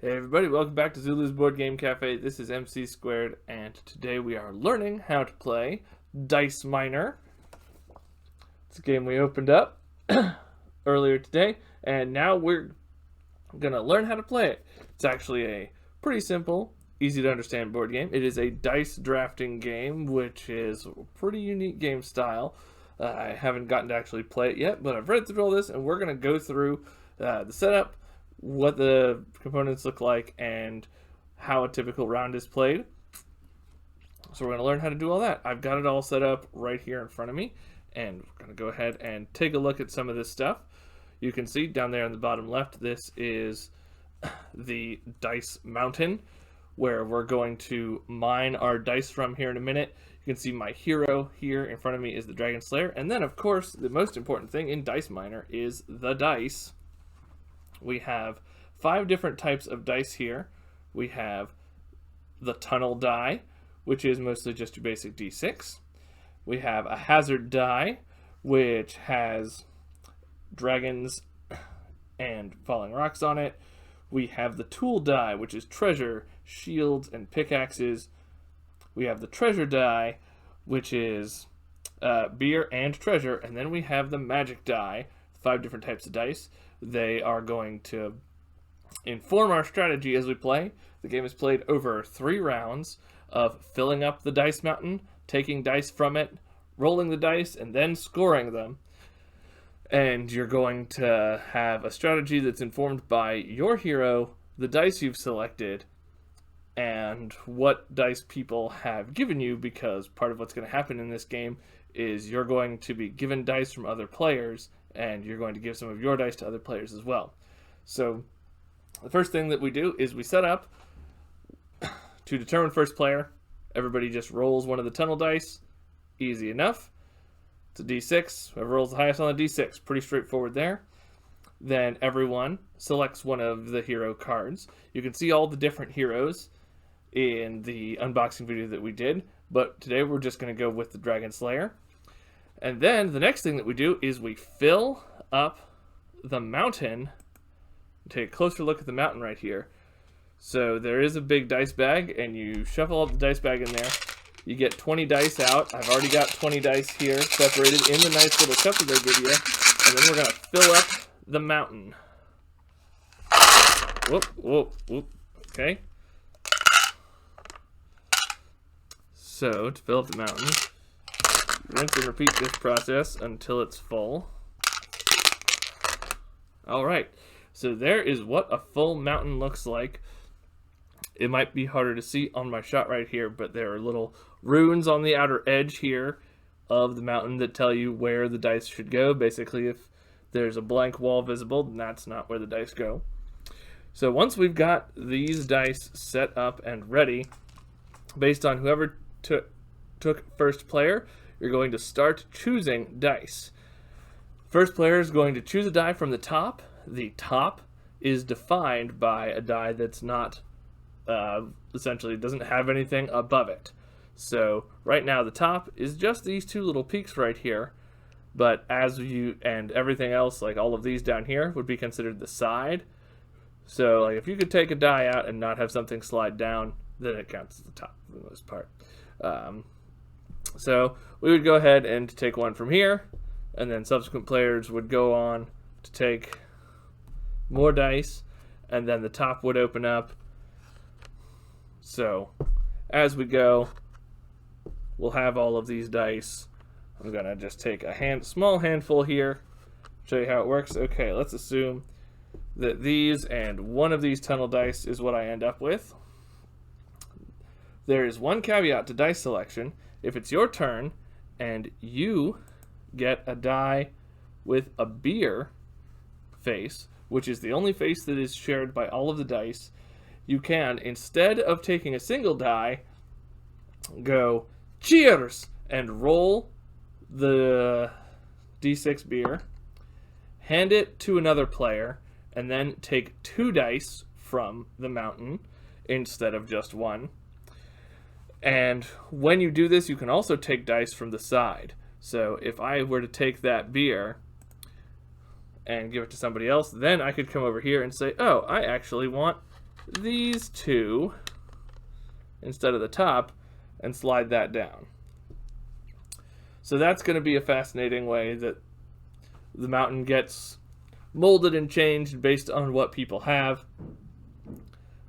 Hey everybody, welcome back to Zulu's Board Game Cafe. This is MC Squared, and today we are learning how to play Dice Miner. It's a game we opened up earlier today, and now we're going to learn how to play it. It's actually a pretty simple, easy to understand board game. It is a dice drafting game, which is a pretty unique game style. I haven't gotten to actually play it yet, but I've read through all this, and we're going to go through the setup, what the components look like, and how a typical round is played. So we're going to learn how to do all that. I've got it all set up right here in front of me, and we're going to go ahead and take a look at some of this stuff. You can see down there on the bottom left, this is the dice mountain, where we're going to mine our dice from here in a minute. You can see my hero here in front of me is the Dragon Slayer, and then of course the most important thing in Dice Miner is the dice. We have 5 different types of dice here. We have the tunnel die, which is mostly just your basic D6. We have a hazard die, which has dragons and falling rocks on it. We have the tool die, which is treasure, shields, and pickaxes. We have the treasure die, which is beer and treasure. And then we have the magic die, 5 different types of dice. They are going to inform our strategy as we play. The game is played over 3 rounds of filling up the dice mountain, taking dice from it, rolling the dice, and then scoring them. And you're going to have a strategy that's informed by your hero, the dice you've selected, and what dice people have given you, because part of what's going to happen in this game is you're going to be given dice from other players, and you're going to give some of your dice to other players as well. So the first thing that we do is we set up to determine first player. Everybody just rolls one of the tunnel dice. Easy enough. It's a D6. Whoever rolls the highest on the D6. Pretty straightforward there. Then everyone selects one of the hero cards. You can see all the different heroes in the unboxing video that we did, but today we're just going to go with the Dragon Slayer. And then the next thing that we do is we fill up the mountain. Take a closer look at the mountain right here. So there is a big dice bag, and you shuffle up the dice bag in there. You get 20 dice out. I've already got 20 dice here separated in the nice little cup that they give you. And then we're going to fill up the mountain. Whoop, whoop, whoop. Okay. So to fill up the mountain, rinse and repeat this process until it's full. Alright, so there is what a full mountain looks like. It might be harder to see on my shot right here, but there are little runes on the outer edge here of the mountain that tell you where the dice should go. Basically, if there's a blank wall visible, then that's not where the dice go. So once we've got these dice set up and ready, based on whoever took first player, you're going to start choosing dice. First player is going to choose a die from the top. The top is defined by a die that's not, essentially doesn't have anything above it. So right now the top is just these 2 little peaks right here, but and everything else, like all of these down here, would be considered the side. So like if you could take a die out and not have something slide down, then it counts as the top for the most part. So we would go ahead and take one from here, and then subsequent players would go on to take more dice, and then the top would open up. So as we go, we'll have all of these dice. I'm going to just take a small handful here, show you how it works. Okay, let's assume that these and one of these tunnel dice is what I end up with. There is one caveat to dice selection. If it's your turn and you get a die with a beer face, which is the only face that is shared by all of the dice, you can, instead of taking a single die, go cheers and roll the D6 beer, hand it to another player, and then take 2 dice from the mountain instead of just 1. And when you do this, you can also take dice from the side. So if I were to take that beer and give it to somebody else, then I could come over here and say, oh, I actually want these two instead of the top and slide that down. So that's going to be a fascinating way that the mountain gets molded and changed based on what people have,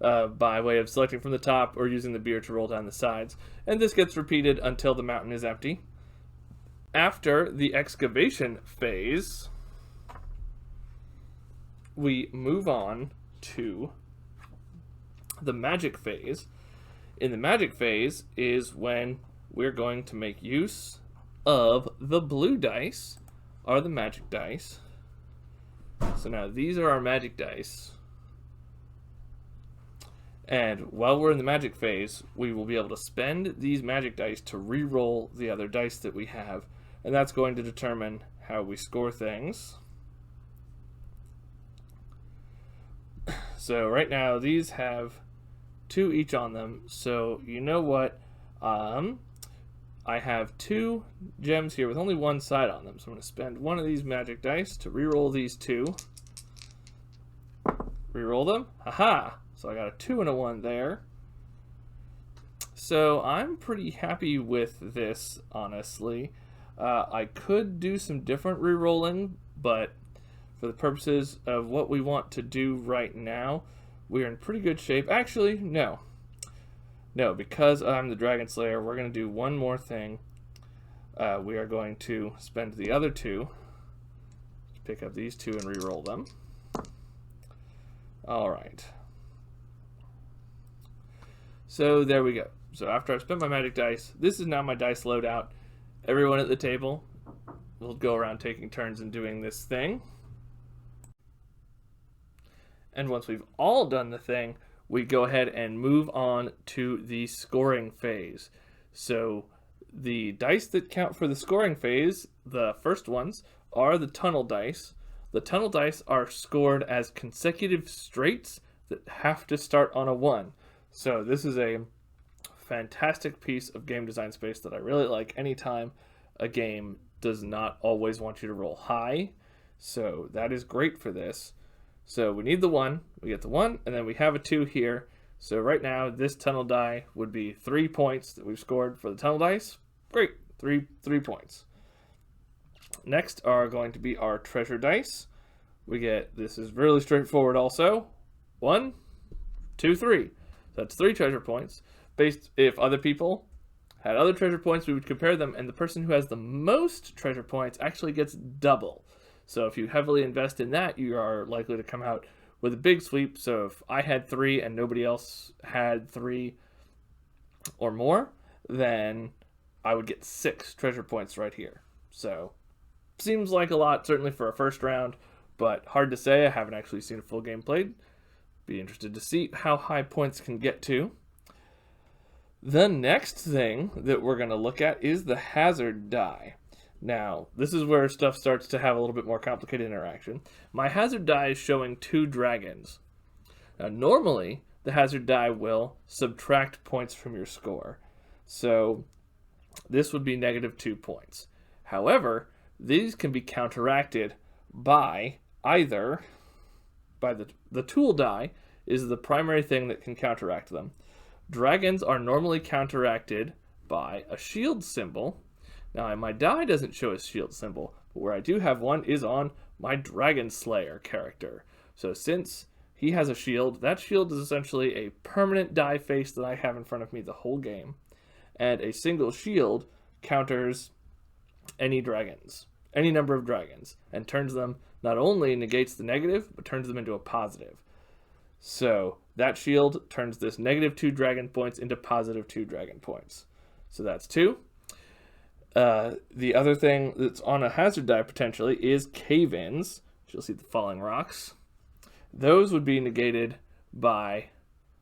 by way of selecting from the top or using the beer to roll down the sides. And this gets repeated until the mountain is empty. After the excavation phase, we move on to the magic phase. In the magic phase is when we're going to make use of the blue dice, are the magic dice. So now these are our magic dice. And while we're in the magic phase, we will be able to spend these magic dice to re-roll the other dice that we have. And that's going to determine how we score things. So right now, these have 2 each on them. So you know what? I have 2 gems here with only 1 side on them. So I'm going to spend 1 of these magic dice to re-roll these 2. Re-roll them. Haha! So I got a 2 and a 1 there. So I'm pretty happy with this, honestly. I could do some different re-rolling, but for the purposes of what we want to do right now, we're in pretty good shape. Actually, no. No, because I'm the Dragon Slayer, we're going to do one more thing. We are going to spend the other 2. Pick up these 2 and re-roll them. Alright. So there we go. So after I've spent my magic dice, this is now my dice loadout. Everyone at the table will go around taking turns and doing this thing. And once we've all done the thing, we go ahead and move on to the scoring phase. So the dice that count for the scoring phase, the first ones, are the tunnel dice. The tunnel dice are scored as consecutive straights that have to start on a 1. So this is a fantastic piece of game design space that I really like anytime a game does not always want you to roll high. So that is great for this. So we need the 1, we get the 1, and then we have a 2 here. So right now, this tunnel die would be 3 points that we've scored for the tunnel dice. Great, 3 points. Next are going to be our treasure dice. We get, this is really straightforward also, 1, 2, 3. That's 3 treasure points. Based, if other people had other treasure points, we would compare them, and the person who has the most treasure points actually gets double. So if you heavily invest in that, you are likely to come out with a big sweep. So if I had 3 and nobody else had 3 or more, then I would get 6 treasure points right here. So seems like a lot, certainly for a first round, but hard to say. I haven't actually seen a full game played. Be interested to see how high points can get to. The next thing that we're going to look at is the hazard die. Now, this is where stuff starts to have a little bit more complicated interaction. My hazard die is showing 2 dragons. Now, normally, the hazard die will subtract points from your score. So, this would be negative 2 points. However, these can be counteracted by either, by the tool die is the primary thing that can counteract them. Dragons are normally counteracted by a shield symbol. Now, my die doesn't show a shield symbol, but where I do have one is on my Dragon Slayer character. So since he has a shield, that shield is essentially a permanent die face that I have in front of me the whole game. And a single shield counters any dragons, any number of dragons, and turns them, not only negates the negative, but turns them into a positive. So that shield turns this negative 2 dragon points into positive 2 dragon points. So that's 2. The other thing that's on a hazard die potentially is cave-ins. You'll see the falling rocks. Those would be negated by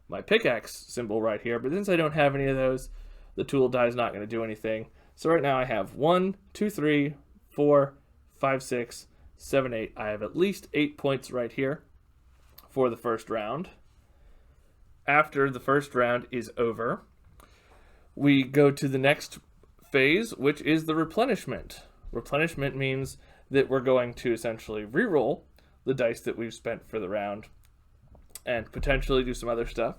my pickaxe symbol right here, but since I don't have any of those, the tool die is not going to do anything. So right now I have 1, 2, 3, 4, 5, 6, 7, 8. I have at least 8 points right here for the first round. After the first round is over, we go to the next phase, which is the replenishment. Replenishment means that we're going to essentially re-roll the dice that we've spent for the round and potentially do some other stuff.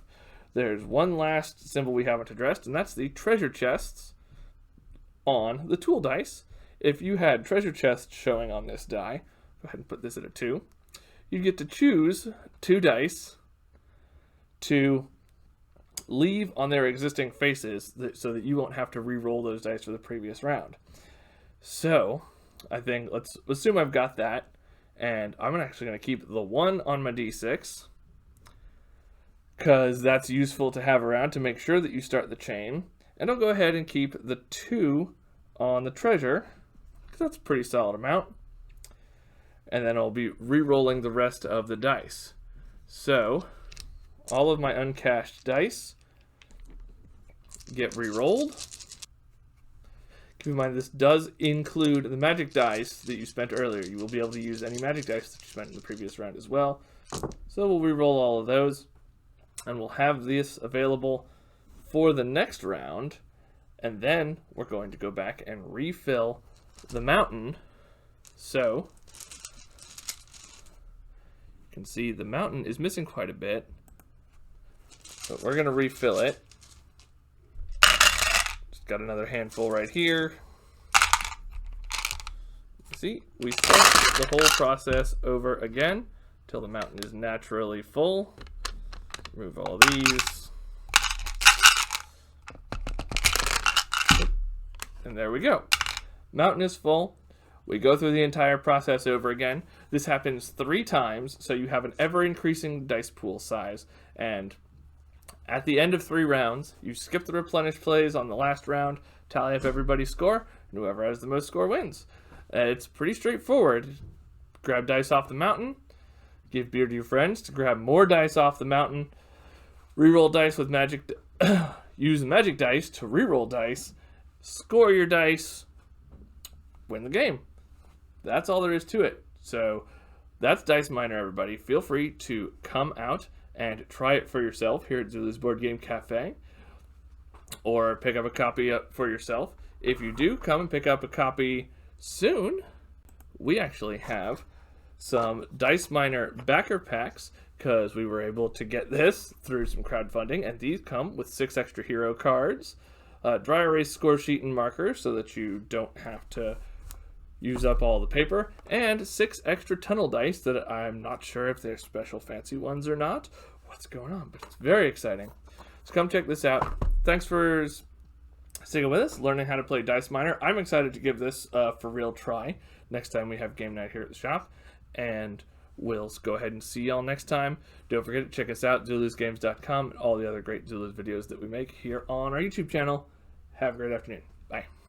There's one last symbol we haven't addressed, and that's the treasure chests on the tool dice. If you had treasure chests showing on this die, go ahead and put this at a 2. You get to choose 2 dice to leave on their existing faces so that you won't have to re-roll those dice for the previous round. So, I think, let's assume I've got that, and I'm actually going to keep the 1 on my d6, because that's useful to have around to make sure that you start the chain. And I'll go ahead and keep the 2 on the treasure, because that's a pretty solid amount. And then I'll be re-rolling the rest of the dice. So, all of my uncashed dice get re-rolled. Keep in mind this does include the magic dice that you spent earlier. You will be able to use any magic dice that you spent in the previous round as well. So we'll re-roll all of those, and we'll have this available for the next round. And then we're going to go back and refill the mountain. So you can see the mountain is missing quite a bit, but we're going to refill it. Just got another handful right here. See, we start the whole process over again until the mountain is naturally full. Remove all these. And there we go. Mountain is full. We go through the entire process over again. This happens 3 times, so you have an ever-increasing dice pool size. And at the end of 3 rounds, you skip the replenish plays on the last round, tally up everybody's score, and whoever has the most score wins. It's pretty straightforward. Grab dice off the mountain, give beer to your friends to grab more dice off the mountain, reroll dice with magic, use magic dice to reroll dice, score your dice, win the game. That's all there is to it. So that's Dice Miner, everybody. Feel free to come out and try it for yourself here at Zulu's Board Game Cafe, or pick up a copy up for yourself. If you do come and pick up a copy soon, we actually have some Dice Miner backer packs, because we were able to get this through some crowdfunding, and these come with 6 extra hero cards, dry erase score sheet and marker so that you don't have to use up all the paper, and 6 extra tunnel dice that I'm not sure if they're special fancy ones or not. What's going on? But it's very exciting. So come check this out. Thanks for sticking with us, learning how to play Dice Miner. I'm excited to give this a for real try next time we have game night here at the shop, and we'll go ahead and see y'all next time. Don't forget to check us out, zulusgames.com, and all the other great Zulus videos that we make here on our YouTube channel. Have a great afternoon. Bye.